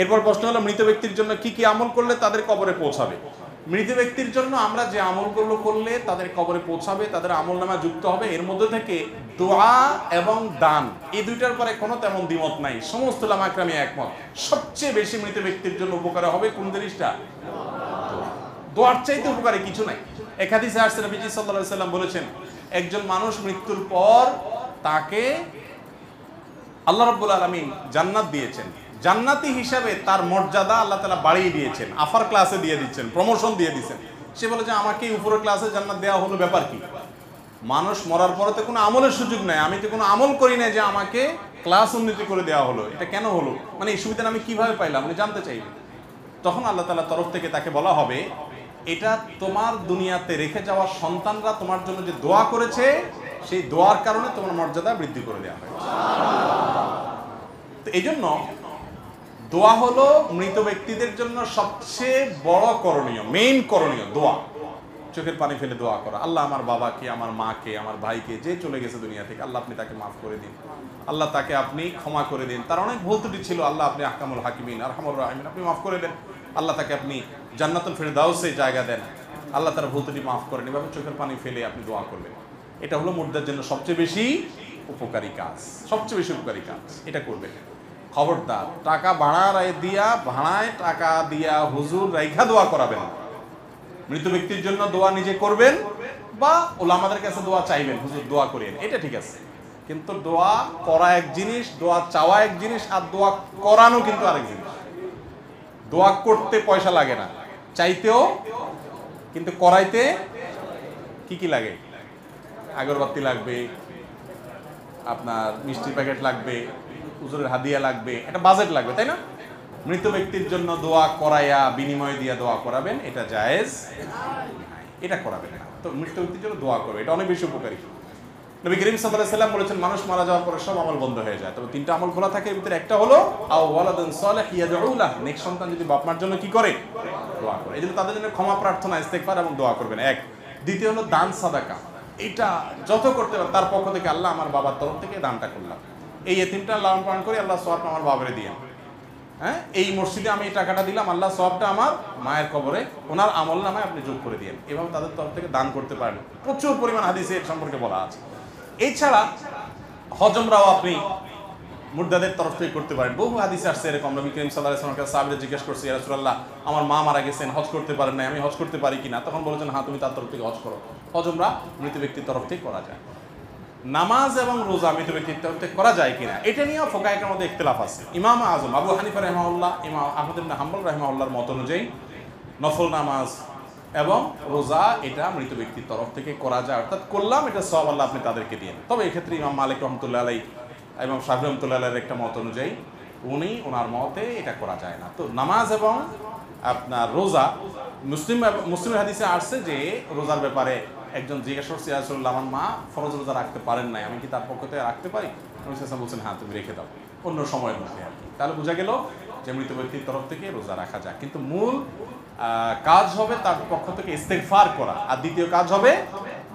এরপর প্রশ্ন হলো মৃত ব্যক্তির জন্য কি কি আমল করলে তাদের কবরে পৌঁছাবে। মৃত ব্যক্তির জন্য আমরা যে আমলগুলো করলে তাদের কবরে পৌঁছাবে, তাদের আমলনামা যুক্ত হবে, এর মধ্যে থেকে দোয়া এবং দান এই দুইটার পরে কোনো তেমন দ্বিমত নাই, সমস্ত উলামা একরামই একমত। সবচেয়ে বেশি মৃত ব্যক্তির জন্য উপকার হবে কোন জিনিসটা? দোয়ার চাইতে উপকারী কিছু নাই। এক হাদিসে আসছে নবীজি সাল্লাল্লাহু আলাইহি সাল্লাম বলেছেন, একজন মানুষ মৃত্যুর পর তাকে আল্লাহ রাব্বুল আলামিন জান্নাত দিয়েছেন, জান্নাতি হিসাবে তার মর্যাদা আল্লাহ তাআলা বাড়িয়ে দিয়েছেন, আফার ক্লাসে দিয়ে দিচ্ছেন, প্রমোশন দিয়ে দিচ্ছেন। সে বলে যে আমাকে উপরের ক্লাসে জান্নাত দেওয়া হলো, ব্যাপার কি? মানুষ মরার পরে তো কোনো আমলের সুযোগ নাই, আমি তো কোনো আমল করি না যে আমাকে ক্লাস উন্নতি করে দেওয়া হলো, এটা কেন হলো, মানে এই সুবিধাটা আমি কিভাবে পাইলাম, আমি জানতে চাইবে। তখন আল্লাহ তাআলার তরফ থেকে তাকে বলা হবে, এটা তোমার দুনিয়াতে রেখে যাওয়া সন্তানরা তোমার জন্য যে দোয়া করেছে, সেই দোয়ার কারণে তোমার মর্যাদা বৃদ্ধি করে দেওয়া হয়েছে। তো এই জন্য দোয়া হলো মৃত ব্যক্তিদের জন্য সবচেয়ে বড় করণীয়, মেইন করণীয় দোয়া। চোখের পানি ফেলে দোয়া করা, আল্লাহ আমার বাবাকে, আমার মাকে, আমার ভাইকে, যে চলে গেছে দুনিয়া থেকে, আল্লাহ আপনি তাকে মাফ করে দিন, আল্লাহ তাকে আপনি ক্ষমা করে দিন, তার অনেক ভুল ত্রুটি ছিল, আল্লাহ আপনি আহকামুল হাকিমিন আরহামুর রাহিমিন, আপনি মাফ করে দেন, আল্লাহ তাকে আপনি জান্নাতুল ফিরদাউসে জায়গা দেন, আল্লাহ তার ভুল ত্রুটি মাফ করেন। এভাবে চোখের পানি ফেলে আপনি দোয়া করবেন। এটা হলো মুর্দার জন্য সবচেয়ে বেশি উপকারী কাজ, সবচেয়ে বেশি উপকারী কাজ, এটা করবেন। খবরদার টাকা ভাড়ায় টাকা দিয়া হুজুর রাইখা দোয়া করাবেন। মৃত ব্যক্তির জন্য দোয়া নিজে করবেন বা ওলামাদের কাছে দোয়া চাইবেন, হুজুর দোয়া করেন, এটা ঠিক আছে। কিন্তু দোয়া করা এক জিনিস, দোয়া চাওয়া এক জিনিস, আর দোয়া করানো কিন্তু আরেক জিনিস। দোয়া করতে পয়সা লাগে না, চাইতেও, কিন্তু করাইতে কি কি লাগে? আগরবাতি লাগবে, আপনার মিষ্টির প্যাকেট লাগবে, হুজুরের হাদিয়া লাগবে, একটা বাজেট লাগবে, তাই না? মৃত ব্যক্তির জন্য দোয়া করাইয়া বিনিময় দিয়া দোয়া করাবেন, এটা জায়েজ, এটা করাবেন না। তো মৃত ব্যক্তির জন্য দোয়া করবে, এটা অনেক বেশি উপকারী। নবী করিম সাল্লাল্লাহু আলাইহি সাল্লাম বলেছেন, মানুষ মারা যাওয়ার পরে সব আমল বন্ধ হয়ে যায়, তবে তিনটা আমল খোলা থাকে। এর ভিতরে একটা হলো আও ওয়ালাদুন সালিহ ইয়াদউ লাহ, নেক্সট সন্তান যদি বাপ মার জন্য কি করে? দোয়া করে। এই জন্য তাদের জন্য ক্ষমা প্রার্থনা, ইস্তেগফার এবং দোয়া করবেন। এক। দ্বিতীয় হলো দান সাদাকা, এটা যত করতে পারে তার পক্ষ থেকে, আল্লাহ আমার বাবার তরফ থেকে দানটা করলাম, এই এতিমটা লালন পালন করে, আল্লাহ সওয়াবটা আমার বাবারে দিয়েন। হ্যাঁ, এই মসজিদে আমি এই টাকাটা দিলাম, আল্লাহ সওয়াবটা আমার মায়ের কবরে, ওনার আমল নামায় আপনি যোগ করে দিয়েন। এভাবে তাদের তরফ থেকে দান করতে পারেন। প্রচুর পরিমাণ হাদিসে এর সম্পর্কে বলা আছে। এছাড়া হজমরাও আপনি মুর্দাদের তরফ থেকে করতে পারেন। বহু হাদিসে আসছে এরকম। নবী করিম সাল্লাল্লাহু আলাইহি ওয়াসাল্লাম সাহাবীরা জিজ্ঞেস করছে, ইয়া রাসূলুল্লাহ, আমার মা মারা গেছেন, হজ করতে পারেন না, আমি হজ করতে পারি কিনা? তখন বলেছেন, হ্যাঁ, তুমি তার তরফ থেকে হজ করো। হজমরা মৃত ব্যক্তির তরফ থেকে করা যায়। নামাজ এবং রোজা মৃত ব্যক্তির তরফ থেকে করা যায় কিনা, এটা নিয়েও ফুকাহাদের মধ্যে ইখতিলাফ আছে। ইমাম আযম আবু হানিফা রাহিমাহুল্লাহ, ইমাম আহমদ ইবনে হাম্বল রাহিমাহুল্লাহর মত অনুযায়ী নফল নামাজ এবং রোজা এটা মৃত ব্যক্তির তরফ থেকে করা যায়, অর্থাৎ করলাম, এটা সওয়াব আল্লাহ আপনি তাদেরকে দিয়েন। তবে এক্ষেত্রে ইমাম মালিক রহমতুল্লাহ আলাইহি এবং শাফিঈ রহমতুল্লাহ আলাইহির একটা মত অনুযায়ী ওনার মতে এটা করা যায় না। তো নামাজ এবং আপনার রোজা, মুসলিমের হাদিসে আসছে যে রোজার ব্যাপারে একজন জিজ্ঞাসা করছে, ইয়া রাসূলুল্লাহ, আমার মা ফরজ রোজা রাখতে পারেন নাই, আমি কি তার পক্ষ থেকে রাখতে পারি? নবী সাল্লাল্লাহু আলাইহি ওয়াসাল্লাম বলছেন, হ্যাঁ, তুমি রেখে দাও অন্য সময়ের মধ্যে আর কি। তাহলে বোঝা গেল যে মৃত ব্যক্তির তরফ থেকে রোজা রাখা যায়, কিন্তু মূল কাজ হবে তার পক্ষ থেকে ইস্তেগফার করা, আর দ্বিতীয় কাজ হবে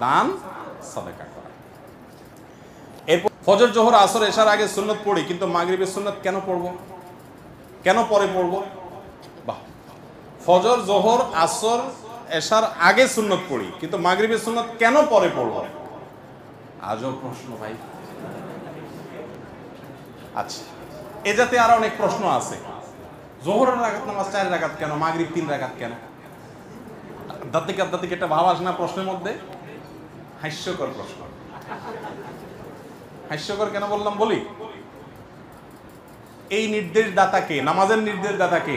দান সাদাকা করা। এরপর ফজর, জোহর, আসর, এশার আগে সুন্নত পড়ি, কিন্তু মাগরিবের সুন্নত কেন পড়বো, কেন পরে পড়বো? বাহ, ফজর, জোহর, আসর, এশার আগে সুন্নত পড়ি, কিন্তু মাগরিবের সুন্নত কেন পরে পড়বো? আজব প্রশ্ন ভাই। আচ্ছা, এ জাতীয় আরো অনেক প্রশ্ন আছে। জোহরের রাকাত নামাজ 4 রাকাত কেন, মাগরিব 3 রাকাত কেন? আধ্যাত্মিক একটা ভাব আসে না প্রশ্নের মধ্যে? হাস্যকর প্রশ্ন। হাস্যকর কেন বললাম বলি, এই নির্দেশদাতা কে? নামাজের নির্দেশদাতা কে?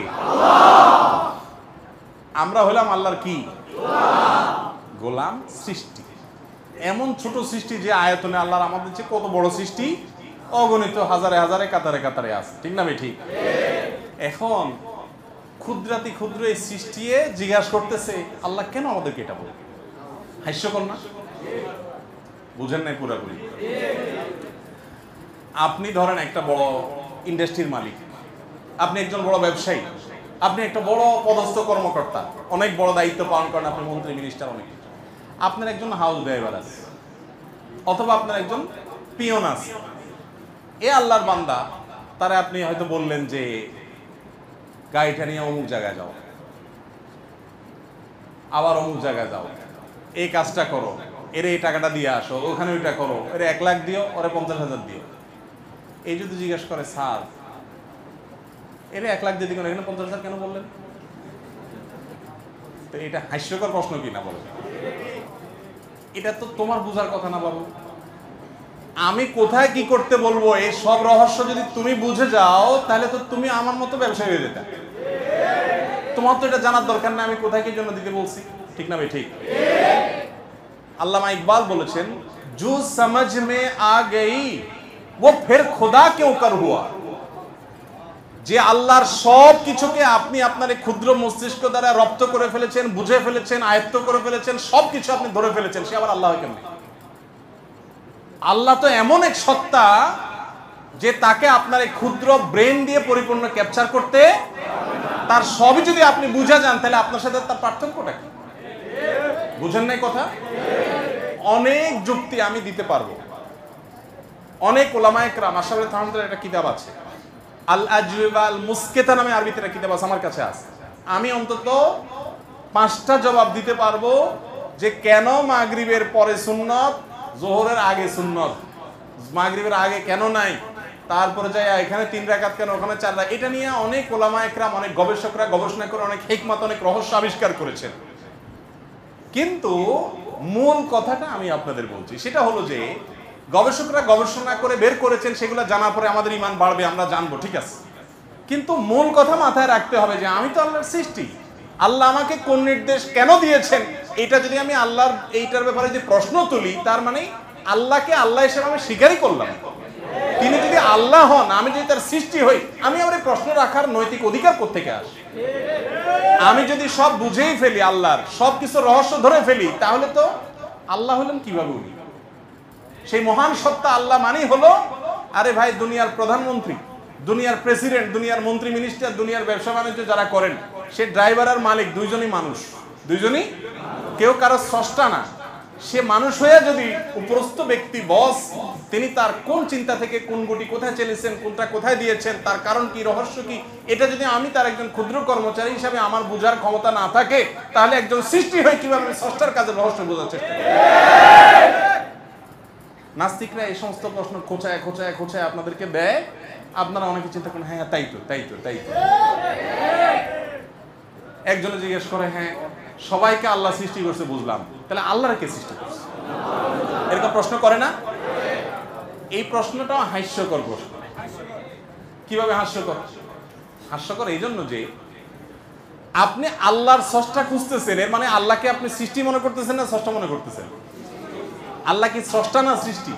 আমরা হলাম আল্লাহর কি? গোলাম, সৃষ্টি। এমন ছোট সৃষ্টি যে আয়তনে আল্লাহর আমাদের চেয়ে কত বড় সৃষ্টি, অগণিত হাজারে হাজারে কাতারে কাতারে আছে, ঠিক না? ঠিক। এখন ক্ষুদ্রাতি ক্ষুদ্র এই সৃষ্টি জিজ্ঞাসা করতেছে, আল্লাহ কেন আমাদেরকে এটা বলবে? হাস্যকর না? বুঝেন নাই পুরাপুরি? আপনি ধরেন একটা বড় ইন্ডাস্ট্রির মালিক, আপনি একজন বড় ব্যবসায়ী, আপনি একটা বড় পদস্থ কর্মকর্তা, অনেক বড় দায়িত্ব পালন করেন, আপনি মন্ত্রী, মিনিস্টার, অনেক। আপনার একজন হাউস ড্রাইভার আছে, অথবা আপনার একজন পিয়ন আছে। এ আল্লাহর বান্দা, তারা আপনি হয়তো বললেন যে গাড়িটা নিয়ে অমুক জায়গায় যাও, আবার অমুক জায়গায় যাও, এই কাজটা করো, এরে এই টাকাটা দিয়ে আসো, ওখানে ওইটা করো, এরে 1 লাখ দিও, ওরে 50,000 দিও। এই যদি জিজ্ঞেস করে স্যার এরে 1 লাখ দিয়ে দিবেন, এখানে 50,000 কেন বললেন? তো এটা হাস্যকর প্রশ্ন কিনা বলো? এটা তো তোমার বুঝার কথা না বাবু। আমি কোথায় কি করতে বলবো এই সব রহস্য যদি তুমি বুঝে যাও, তাহলে তো তুমি আমার মতো ব্যবসায়ী হয়ে যেতে। তোমার তো এটা জানার দরকার না আমি কোথায় কি জন্য দিতে বলছি, ঠিক না ভাই? ঠিক। আল্লামা ইকবাল বলেছেন, জু সমঝ মে আ গই वो फिर खुदा क्यों कर हुआ। যে আল্লাহর সব কিছুকে আপনি আপনার এই ক্ষুদ্র মস্তিষ্ক দ্বারা রপ্ত করে ফেলেছেন, বুঝে ফেলেছেন, আয়ত্ত করে ফেলেছেন, সবকিছু আপনি ধরে ফেলেছেন, সে আবার আল্লাহ হয় কেমন? আল্লাহ তো এমন এক সত্তা যে তাকে আপনার এই ক্ষুদ্র ব্রেন দিয়ে পরিপূর্ণ ক্যাপচার করতে, তার সবই যদি আপনি বুঝে যান, তাহলে আপনার সাথে তার পার্থক্যটা কি? বুঝেন নাই কথা? অনেক যুক্তি আমি দিতে পারবো। অনেক ওলামায়ে কেরাম, আশরাফুল থানভির একটা কিতাব আছে, আল আজওয়াবা আল মুসকিতা নামে আরবিতে একটা কিতাব আছে, আমার কাছে আছে। আমি অন্তত 5টা জবাব দিতে পারবো যে কেন মাগরিবের পরে সুন্নত, যোহরের আগে সুন্নত, মাগরিবের আগে কেন নাই, তারপরে যাই এখানে 3 রাকাত কেন, ওখানে 4 রাকাত। এটা নিয়ে অনেক ওলামায়ে কেরাম, অনেক গবেষকরা গবেষণা করে অনেক হিকমত, অনেক রহস্য আবিষ্কার করেছেন। কিন্তু মূল কথাটা আমি আপনাদের বলছি, সেটা হলো যে গবেষকরা গবেষণা করে বের করেছেন, সেগুলো জানার পরে আমাদের ঈমান বাড়বে, আমরা জানবো, ঠিক আছে। কিন্তু মূল কথা মাথায় রাখতে হবে যে আমি তো আল্লাহর সৃষ্টি, আল্লাহ আমাকে কোন নির্দেশ কেন দিয়েছেন, এটা যদি আমি আল্লাহর এইটার ব্যাপারে যে প্রশ্ন তুলি, তার মানে আল্লাহকে আল্লাহ হিসেবে আমি স্বীকারই করলাম। তিনি যদি আল্লাহ হন, আমি যদি তার সৃষ্টি হই, আমি আবার এই প্রশ্ন রাখার নৈতিক অধিকার কোত্থেকে আসে? আমি যদি সব বুঝেই ফেলি, আল্লাহর সব কিছু রহস্য ধরে ফেলি, তাহলে তো আল্লাহ হলেন কিভাবে উনি? সেই মহান সত্তা আল্লাহ মানেই হলো, আরে ভাই দুনিয়ার প্রধানমন্ত্রী, দুনিয়ার প্রেসিডেন্ট, দুনিয়ার মন্ত্রী মিনিস্টার, দুনিয়ার ব্যবসা বাণিজ্য যারা করেন, সে ড্রাইভার আর মালিক দুইজনই মানুষ, দুইজনই, কেউ কারো স্রষ্টা না। সে মানুষ হয়ে যদি উপরস্থ ব্যক্তি বস, তিনি তার কোন চিন্তা থেকে কোন গুটি কোথায় চলেছেন, কোনটা কোথায় দিয়েছেন, তার কারণ কি, রহস্য কি, এটা যদি আমি তার একজন ক্ষুদ্র কর্মচারী হিসাবে আমার বোঝার ক্ষমতা না থাকে, তাহলে একজন সৃষ্টি হয়ে কিভাবে স্রষ্টার কাজের রহস্য বোঝার চেষ্টা করে? নাস্তিকরা এই সমস্ত প্রশ্ন খোঁচায় খোঁচায় খোঁচায় আপনাদেরকে দেয়, আপনারা অনেকে চিন্তা করেন হ্যাঁ তাই তো তাই তো তাই তো। একজনে জিজ্ঞেস করে, হ্যাঁ সবাইকে আল্লাহ সৃষ্টি করছে বুঝলাম, তাহলে আল্লাহর কে সৃষ্টি করছে? এরকম প্রশ্ন করে না? এই প্রশ্নটাও হাস্যকর প্রশ্ন। কিভাবে হাস্যকর? হাস্যকর এই জন্য যে আপনি আল্লাহর স্রষ্টা খুঁজতেছেন, এর মানে আল্লাহকে আপনি সৃষ্টি মনে করতেছেন না স্রষ্টা মনে করতেছেন? আল্লাহ কি স্রষ্টা না সৃষ্টি?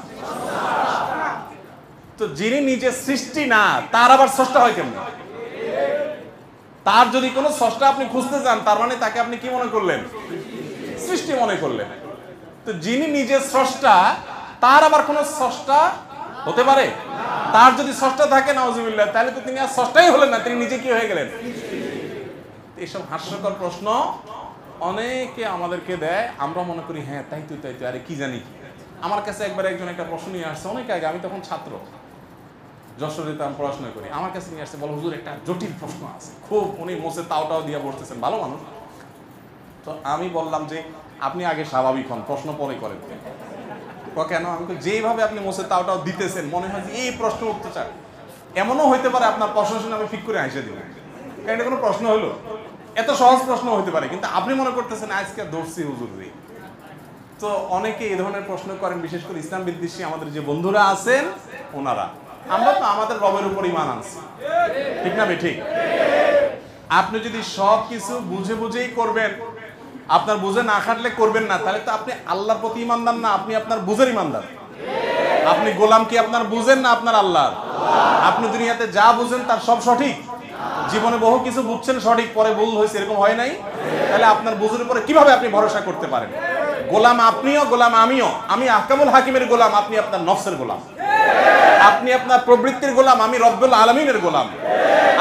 তো যিনি নিজে সৃষ্টি না, তার আবার স্রষ্টা হয় কেমন? তার যদি কোনো স্রষ্টা আপনি খুঁজতে যান, তার মানে তাকে আপনি কি মনে করলেন? সৃষ্টি মনে করলেন। তো যিনি নিজে স্রষ্টা, তার আবার কোনো স্রষ্টা হতে পারে? তার যদি স্রষ্টা থাকে নাউজুবিল্লাহ, তাহলে তো তিনি আর স্রষ্টাই হলেন না, তিনি নিজে কি হয়ে গেলেন? এইসব হাস্যকর প্রশ্ন অনেকে আমাদেরকে দেয়, আমরা মনে করি হ্যাঁ তাই তো তাই তো, আরে কি জানি কি। আমার কাছে একবার একজন একটা প্রশ্ন নিয়ে আসছে অনেক আগে, আমি তখন ছাত্র, যশোরে আমি পড়াশোনা করি। আমার কাছে নিয়ে আসছে, বলো হুজুর একটা জটিল প্রশ্ন আছে খুব, উনি মোসে তাওটাও দিয়ে বসতেছেন, ভালো মানুষ। তো আমি বললাম যে আপনি আগে স্বাভাবিক হন, প্রশ্ন পরে করেন। কেন? আমি যেইভাবে আপনি মোসে তাওটাও দিতেছেন, মনে হয় যে এই প্রশ্ন উঠতে চান। এমনও হইতে পারে আপনার প্রশ্ন শুনে আমি ঠিক করে হাসে দিব, কারণ এটা কোনো প্রশ্ন হলো, এত সহজ প্রশ্ন হতে পারে, কিন্তু আপনি মনে করতেছেন আজকে ধরছি হুজুর রে। তো অনেকে এই ধরনের প্রশ্ন করেন, বিশেষ করে ইসলাম বিদ্বেষী আমাদের যে বন্ধুরা আছেন ওনারা। আমরা তো আমাদের রবের উপর ঈমান আনছি, ঠিক না? ঠিক। আপনি যদি সব কিছু বুঝে বুঝেই করবেন, আপনার বুঝে না খাটলে করবেন না, তাহলে তো আপনি আল্লাহর প্রতি ঈমানদার না, আপনি আপনার বুঝের ঈমানদার। আপনি গোলাম কি আপনার বুঝেন না আপনার আল্লাহর? আপনি দুনিয়াতে যা বুঝেন তার সব সঠিক, জীবনে বহু কিছু বুঝছেন সঠিক, পরে ভুল হয়েছে, এরকম হয় নাই? তাহলে আপনার বুঝের উপরে কিভাবে আপনি ভরসা করতে পারেন? গোলাম আপনিও, গোলাম আমিও। আমি আহকামুল হাকিমের গোলাম, আপনি আপনার নফসের গোলাম। আপনি আপনার প্রবৃত্তির গোলাম, আমি রব্বুল আলামিনের গোলাম।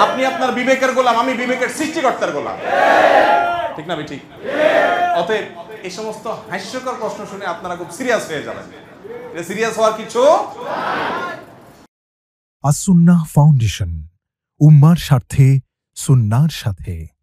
আপনি আপনার বিবেকের গোলাম, আমি বিবেকের সৃষ্টিকর্তার গোলাম, ঠিক না? ঠিক। অতএব এই সমস্ত হাস্যকর প্রশ্ন শুনে আপনারা খুব সিরিয়াস হয়ে যাবেন, এটা সিরিয়াস হওয়ার কিছু। আস-সুন্নাহ ফাউন্ডেশন, উম্মার স্বার্থে সুন্নাহর সাথে।